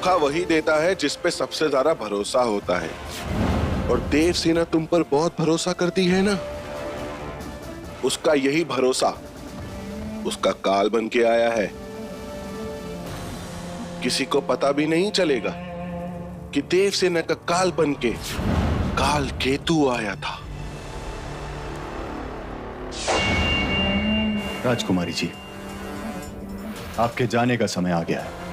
धोखा वही देता है जिस पे सबसे ज्यादा भरोसा होता है, और देवसेना तुम पर बहुत भरोसा करती है ना। उसका यही भरोसा उसका काल बन के आया है। किसी को पता भी नहीं चलेगा कि देवसेना का काल बन के काल केतु आया था। राजकुमारी जी, आपके जाने का समय आ गया है।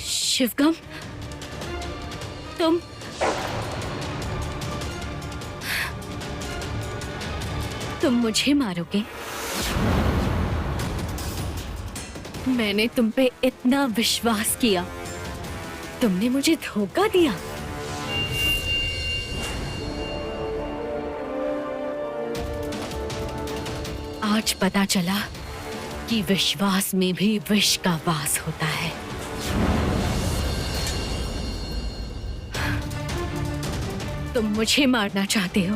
शिवगम, तुम मुझे मारोगे? मैंने तुम पे इतना विश्वास किया, तुमने मुझे धोखा दिया। आज पता चला कि विश्वास में भी विष का वास होता है। तुम मुझे मारना चाहते हो?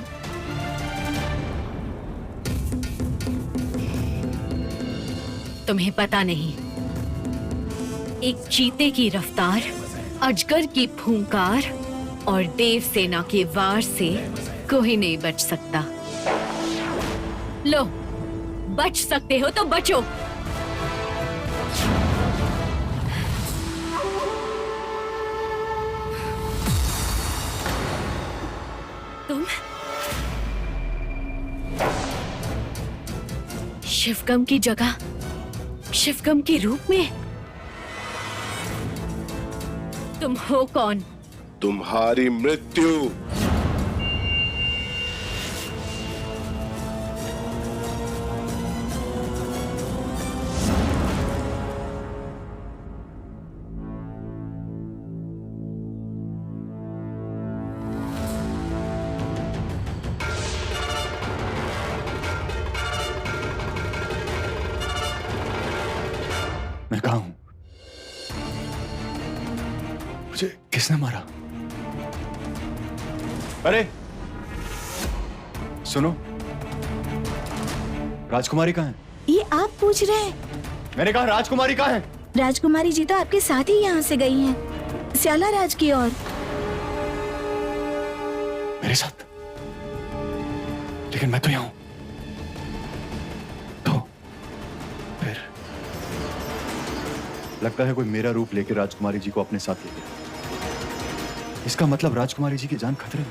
तुम्हें पता नहीं, एक चीते की रफ्तार, अजगर की फूंकार और देवसेना के वार से कोई नहीं बच सकता। लो, बच सकते हो तो बचो। तुम शिवगम की जगह शिवगम के रूप में? तुम हो कौन? तुम्हारी मृत्यु। मैं कहाँ हूं? मुझे किसने मारा? अरे सुनो, राजकुमारी कहाँ है? ये आप पूछ रहे हैं? मैंने कहा राजकुमारी कहाँ है? राजकुमारी जी तो आपके साथ ही यहाँ से गई हैं, स्याला राज की ओर। मेरे साथ? लेकिन मैं तो यहाँ हूं। तो फिर लगता है कोई मेरा रूप लेकर राजकुमारी जी को अपने साथ ले गया। इसका मतलब राजकुमारी जी की जान खतरे में।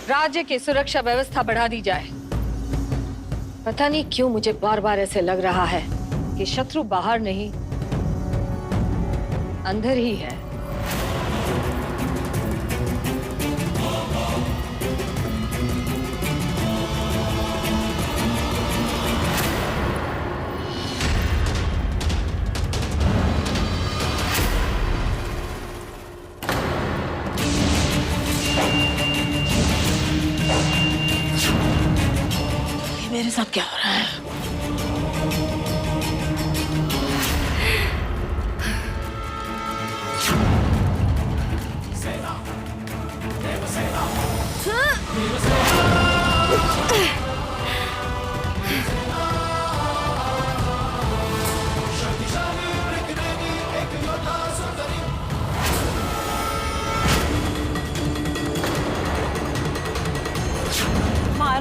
राज्य की सुरक्षा व्यवस्था बढ़ा दी जाए। पता नहीं क्यों मुझे बार बार ऐसे लग रहा है कि शत्रु बाहर नहीं, अंदर ही है। मेरे साथ क्या हो रहा है?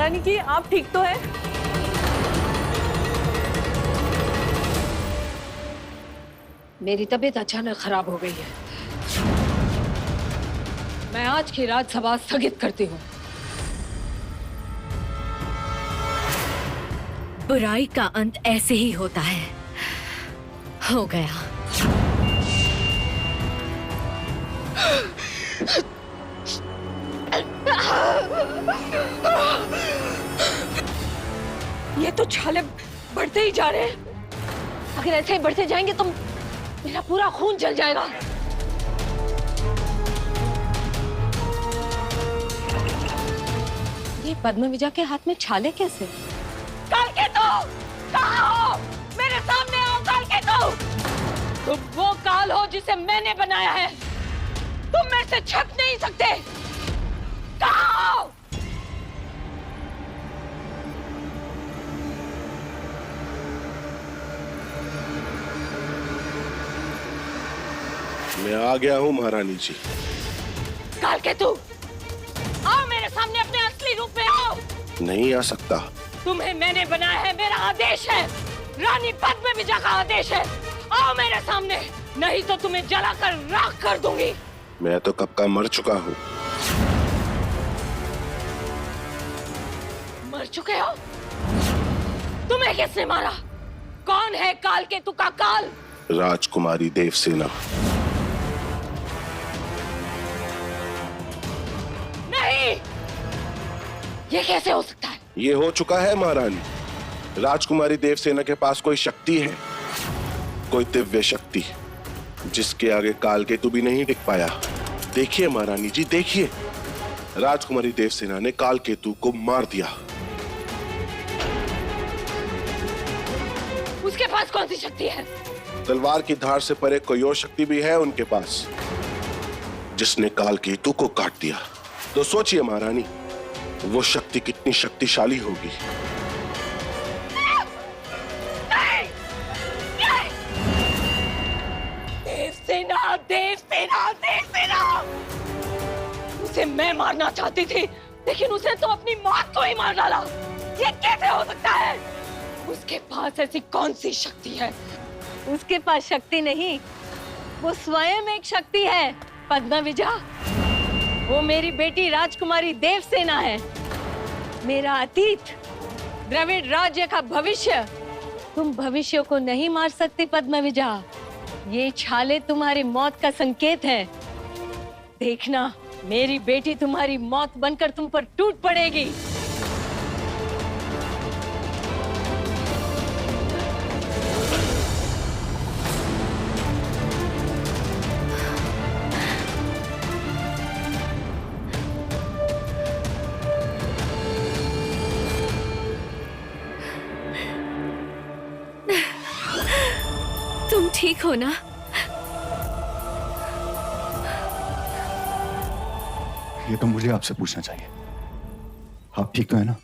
महारानी की आप ठीक तो हैं? मेरी तबीयत अचानक खराब हो गई है। मैं आज की राजसभा स्थगित करती हूँ। बुराई का अंत ऐसे ही होता है। हो गया। ये तो छाले बढ़ते ही जा रहे हैं। अगर ऐसे ही बढ़ते जाएंगे तो मेरा पूरा खून जल जाएगा। ये पद्मविजा के हाथ में छाले कैसे? कालकेतु, कहाँ हो? मेरे सामने आओ कालकेतु। तुम वो काल हो जिसे मैंने बनाया है। तुम मेरे से छिप नहीं सकते। कहाँ हो? मैं आ गया हूँ महारानी जी। कालकेतु, आओ मेरे सामने, अपने असली रूप में आओ। नहीं आ सकता। तुम्हें मैंने बनाया है, मेरा आदेश है। रानी पद्मविजा का आदेश है। आओ मेरे सामने, नहीं तो तुम्हें जलाकर राख कर दूंगी। मैं तो कब का मर चुका हूँ। मर चुके हो? तुम्हें किसने मारा? कौन है कालकेतु का काल? राजकुमारी देवसेना। नहीं, ये कैसे हो सकता है? ये हो चुका है महारानी। राजकुमारी देवसेना के पास कोई शक्ति है, कोई दिव्य शक्ति, जिसके आगे कालकेतु भी नहीं टिक पाया। देखिए महारानी जी, देखिए, राजकुमारी देवसेना ने कालकेतु को मार दिया। उसके पास कौन सी शक्ति है? तलवार की धार से परे कोई और शक्ति भी है उनके पास, जिसने कालकेतु को काट दिया। तो सोचिए महारानी, वो शक्ति कितनी शक्तिशाली होगी। देवसेना, देवसेना, देवसेना! उसे मैं मारना चाहती थी, लेकिन उसने तो अपनी मौत को ही मार डाला। ये कैसे हो सकता है? उसके पास ऐसी कौन सी शक्ति है? उसके पास शक्ति नहीं, वो स्वयं एक शक्ति है। पद्मविजा, वो मेरी बेटी राजकुमारी देवसेना है। मेरा अतीत, द्रविड़ राज्य का भविष्य। तुम भविष्य को नहीं मार सकती पद्मविजा। ये छाले तुम्हारी मौत का संकेत है। देखना, मेरी बेटी तुम्हारी मौत बनकर तुम पर टूट पड़ेगी। तुम ठीक हो ना? ये तो मुझे आपसे पूछना चाहिए। आप ठीक तो है ना?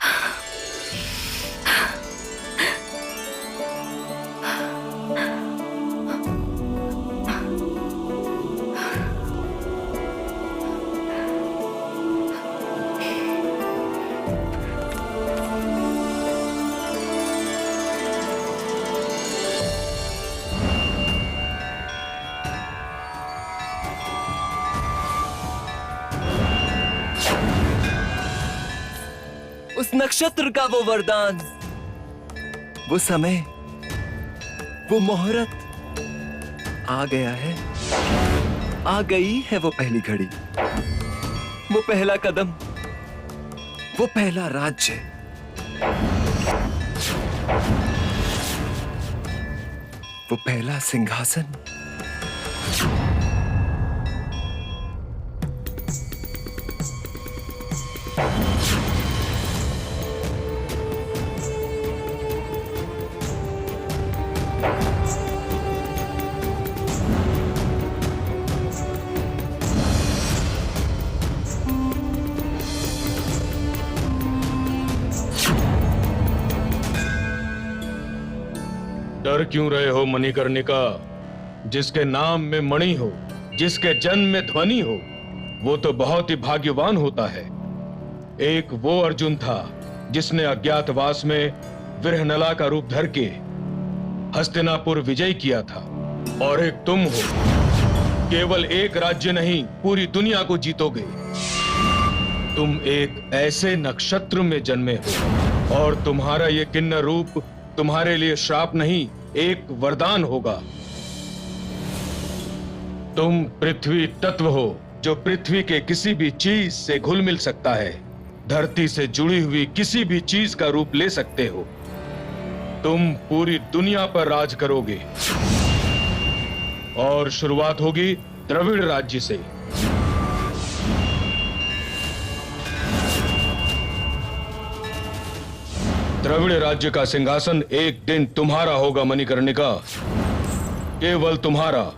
उस नक्षत्र का वो वरदान, वो समय, वो मुहूर्त आ गया है। आ गई है वो पहली घड़ी, वो पहला कदम, वो पहला राज्य। वो पहला सिंहासन। डर क्यों रहे हो मणिकर्णिका? जिसके नाम में मणि हो, जिसके जन्म में ध्वनि हो, वो तो बहुत ही भाग्यवान होता है। एक वो अर्जुन था जिसने अज्ञातवास में विरहनला का रूप धर के हस्तिनापुर विजय किया था, और एक तुम हो। केवल एक राज्य नहीं, पूरी दुनिया को जीतोगे। तुम एक ऐसे नक्षत्र में जन्मे हो, और तुम्हारा ये किन्नर रूप तुम्हारे लिए श्राप नहीं, एक वरदान होगा। तुम पृथ्वी तत्व हो, जो पृथ्वी के किसी भी चीज से घुल मिल सकता है। धरती से जुड़ी हुई किसी भी चीज का रूप ले सकते हो। तुम पूरी दुनिया पर राज करोगे, और शुरुआत होगी द्रविड़ राज्य से। द्रविड़ राज्य का सिंहासन एक दिन तुम्हारा होगा मणिकर्णिका, केवल तुम्हारा।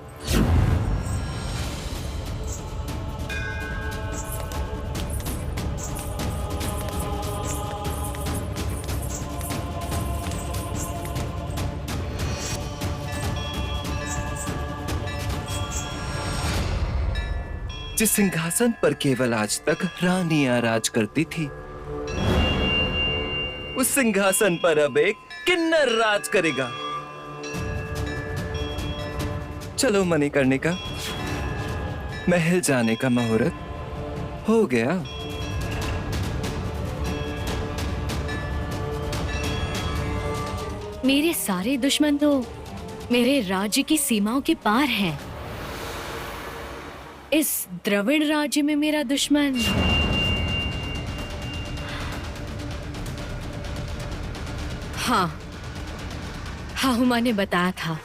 जिस सिंहासन पर केवल आज तक रानियां राज करती थी, उस सिंहासन पर अब एक किन्नर राज करेगा। चलो मणिकर्णिका, महल जाने का मुहूर्त हो गया। मेरे सारे दुश्मन तो मेरे राज्य की सीमाओं के पार हैं। इस द्रविड़ राज्य में मेरा दुश्मन हाँ, हुमा ने बताया था।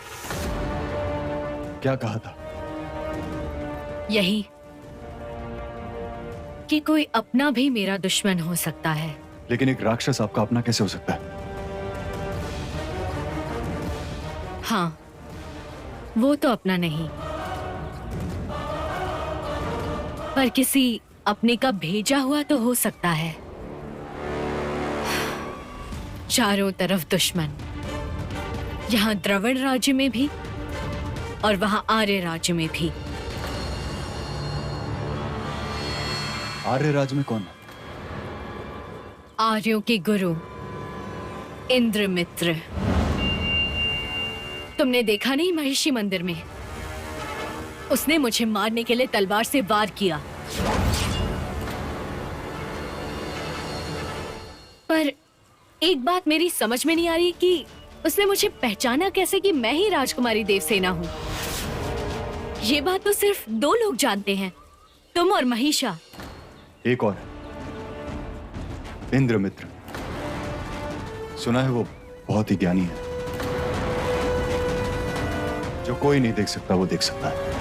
क्या कहा था? यही कि कोई अपना भी मेरा दुश्मन हो सकता है। लेकिन एक राक्षस आपका अपना कैसे हो सकता है? हाँ, वो तो अपना नहीं, पर किसी अपने का भेजा हुआ तो हो सकता है। चारों तरफ दुश्मन, यहाँ द्रविड़ राज्य में भी और वहां आर्य राज्य में भी। आर्य राज्य में कौन है? आर्यों के गुरु इंद्रमित्र। तुमने देखा नहीं महिषी मंदिर में? उसने मुझे मारने के लिए तलवार से वार किया, पर एक बात मेरी समझ में नहीं आ रही कि उसने मुझे पहचाना कैसे कि मैं ही राजकुमारी देवसेना हूँ। ये बात तो सिर्फ 2 लोग जानते हैं, तुम और महिषा। एक और है, इंद्रमित्र। सुना है वो बहुत ही ज्ञानी है। जो कोई नहीं देख सकता वो देख सकता है।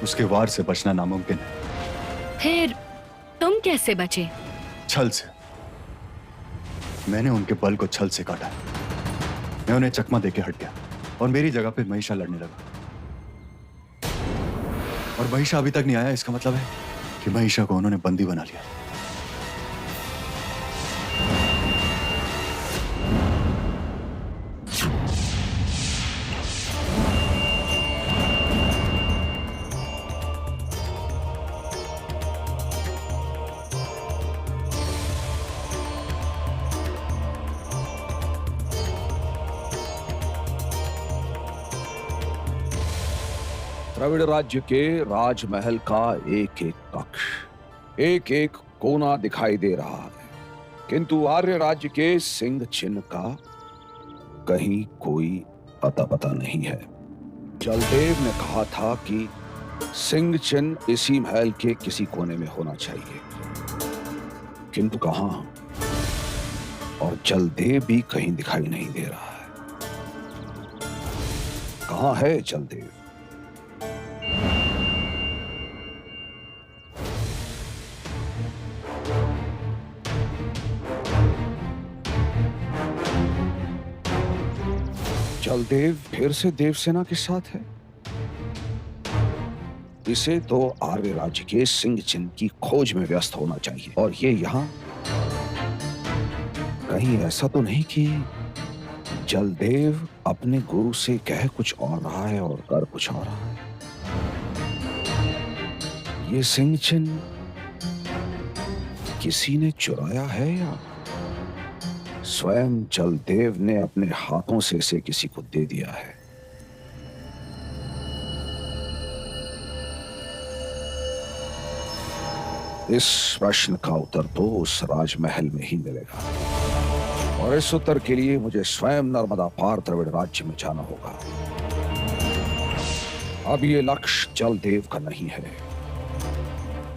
उसके वार से बचना नामुमकिन है। फिर तुम कैसे बचे? छल से। मैंने उनके बल को छल से काटा। मैं उन्हें चकमा देके हट गया और मेरी जगह पे महिषा लड़ने लगा। और महिषा अभी तक नहीं आया, इसका मतलब है कि महिषा को उन्होंने बंदी बना लिया। द्रविड़ राज्य के राजमहल का एक एक कक्ष, एक एक कोना दिखाई दे रहा है, किंतु आर्य राज्य के सिंह चिन्ह का कहीं कोई अता पता नहीं है। जलदेव ने कहा था कि सिंह चिन्ह इसी महल के किसी कोने में होना चाहिए, किंतु कहां? और जलदेव भी कहीं दिखाई नहीं दे रहा है। कहां है जलदेव? जलदेव फिर से देवसेना के साथ है। इसे तो आर्य राज्य के सिंह चिन्ह की खोज में व्यस्त होना चाहिए, और ये यहाँ कहीं ऐसा तो नहीं कि जलदेव अपने गुरु से कह कुछ और रहा है और कर कुछ और रहा है। ये सिंह चिन्ह किसी ने चुराया है या स्वयं जलदेव ने अपने हाथों से इसे किसी को दे दिया है? इस प्रश्न का उत्तर तो उस राजमहल में ही मिलेगा, और इस उत्तर के लिए मुझे स्वयं नर्मदा पार द्रविड़ राज्य में जाना होगा। अब ये लक्ष्य जलदेव का नहीं है।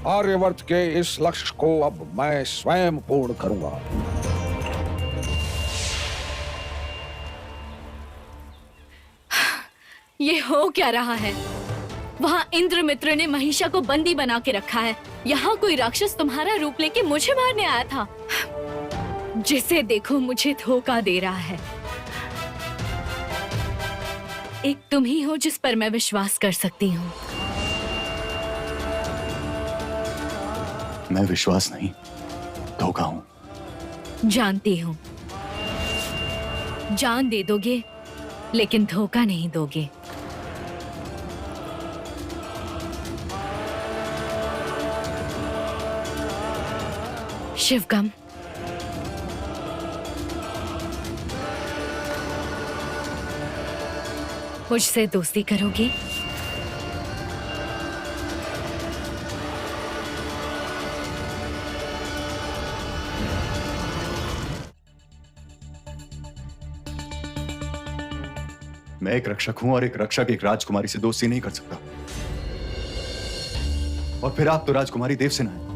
आर्यवर्त के इस लक्ष्य को अब मैं स्वयं पूर्ण करूंगा। ये हो क्या रहा है? वहाँ इंद्रमित्र ने महिषा को बंदी बना के रखा है। यहाँ कोई राक्षस तुम्हारा रूप लेके मुझे मारने आया था। जिसे देखो मुझे धोखा दे रहा है। एक तुम ही हो जिस पर मैं विश्वास कर सकती हूँ। मैं विश्वास नहीं, धोखा हूं। जानती हूँ। जान दे दोगे लेकिन धोखा नहीं दोगे। शिवगम, मुझसे दोस्ती करोगी? मैं एक रक्षक हूं और एक रक्षक एक राजकुमारी से दोस्ती नहीं कर सकता। और फिर आप तो राजकुमारी देवसेना है।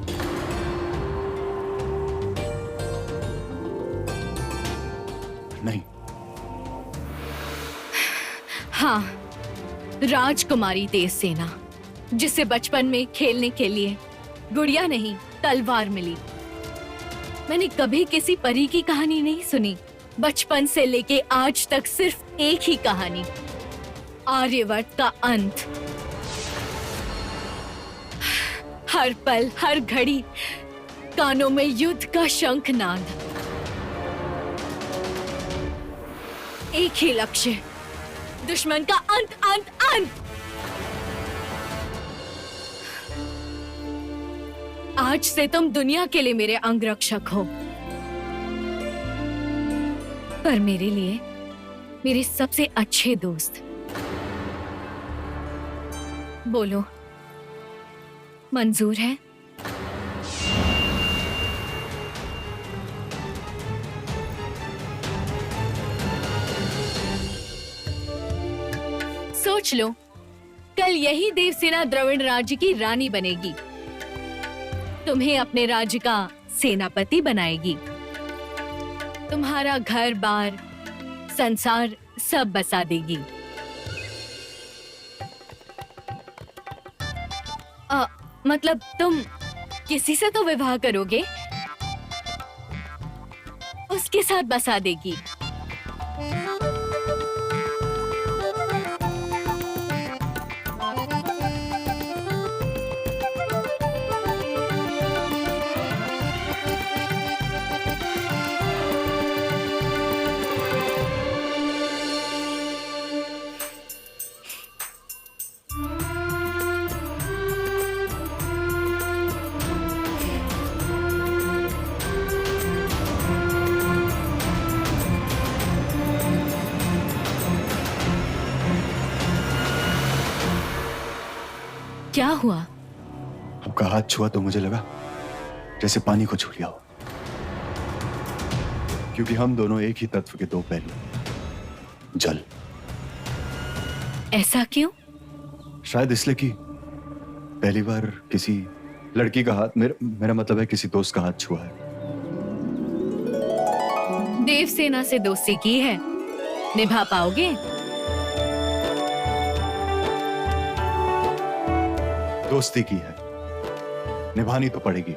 नहीं। हाँ, राजकुमारी देवसेना, जिसे बचपन में खेलने के लिए गुड़िया नहीं तलवार मिली। मैंने कभी किसी परी की कहानी नहीं सुनी। बचपन से लेके आज तक सिर्फ एक ही कहानी, आर्यवर्त का अंत। हर पल हर घड़ी कानों में युद्ध का शंखनाद। एक ही लक्ष्य, दुश्मन का अंत अंत अंत। आज से तुम दुनिया के लिए मेरे अंगरक्षक हो, पर मेरे लिए मेरे सबसे अच्छे दोस्त। बोलो, मंजूर है? सोच लो, कल यही देवसेना द्रविड़ राज्य की रानी बनेगी, तुम्हें अपने राज्य का सेनापति बनाएगी, तुम्हारा घर बार संसार सब बसा देगी। मतलब तुम किसी से तो विवाह करोगे, उसके साथ बसा देगी। क्या हुआ? आपका हाथ छुआ तो मुझे लगा जैसे पानी को छू लिया हो, क्योंकि हम दोनों एक ही तत्व के दो पहलू, जल। ऐसा क्यों? शायद इसलिए कि पहली बार किसी लड़की का हाथ, मेरा मतलब है किसी दोस्त का हाथ छुआ है। देवसेना से दोस्ती की है, निभा पाओगे? दोस्ती की है, निभानी तो पड़ेगी।